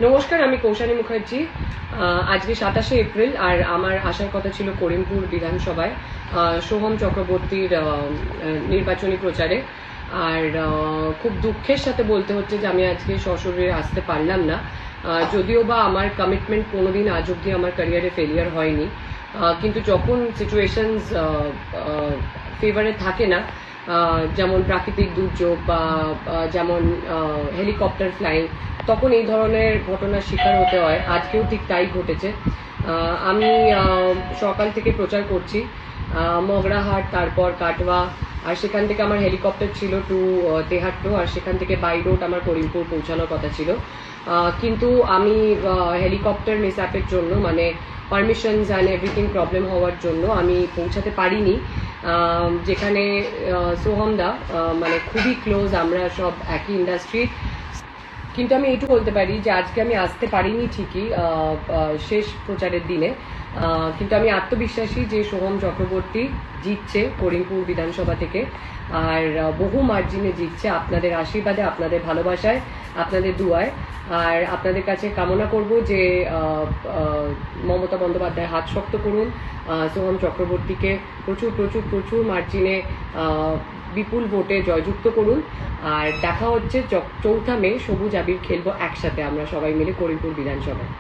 নমস্কার, আমি কৌশানী মুখার্জি। আজকে 27শে এপ্রিল আর আমার আসার কথা ছিল করিমপুর বিধানসভায় সোহম চক্রবর্তীর নির্বাচনী প্রচারে। আর খুব দুঃখের সাথে বলতে হচ্ছে যে আমি আজকে সশরীরে আসতে পারলাম না। যদিও বা আমার কমিটমেন্ট কোনোদিন আজ অব্দি আমার ক্যারিয়ারে ফেলিয়ার হয়নি, কিন্তু যখন সিচুয়েশনস ফেভারে থাকে না, যেমন প্রাকৃতিক দুর্যোগ বা যেমন হেলিকপ্টার ফ্লাইং, তখন এই ধরনের ঘটনার শিকার হতে হয়। আজকেও ঠিক তাই ঘটেছে। আমি সকাল থেকে প্রচার করছি মগরাহাট, তারপর কাটওয়া, আর সেখান থেকে আমার হেলিকপ্টার ছিল টু তেহাট্টো, আর সেখান থেকে বাই রোড আমার করিমপুর পৌঁছানোর কথা ছিল। কিন্তু আমি হেলিকপ্টার মিসঅ্যাপের জন্য, মানে পারমিশনস অ্যান্ড এভরিথিং প্রবলেম হওয়ার জন্য আমি পৌঁছাতে পারিনি। যেখানে সোহমদা মানে খুবই ক্লোজ, আমরা সব একই ইন্ডাস্ট্রির। কিন্তু আমি এইটুকু বলতে পারি যে আজকে আমি আসতে পারিনি ঠিকই শেষ প্রচারের দিনে, কিন্তু আমি আত্মবিশ্বাসী যে সোহম চক্রবর্তী জিতছে করিমপুর বিধানসভা থেকে, আর বহু মার্জিনে জিতছে আপনাদের আশীর্বাদে, আপনাদের ভালোবাসায়, আপনাদের দুয়ায়। আর আপনাদের কাছে কামনা করব যে মমতা বন্দ্যোপাধ্যায় হাত শক্ত করুন, সোহম চক্রবর্তীকে প্রচুর প্রচুর প্রচুর মার্জিনে বিপুল ভোটে জয়যুক্ত করুন। আর দেখা হচ্ছে 4 মে সবুজ আবির খেলবো একসাথে আমরা সবাই মিলে করিমপুর বিধানসভায়।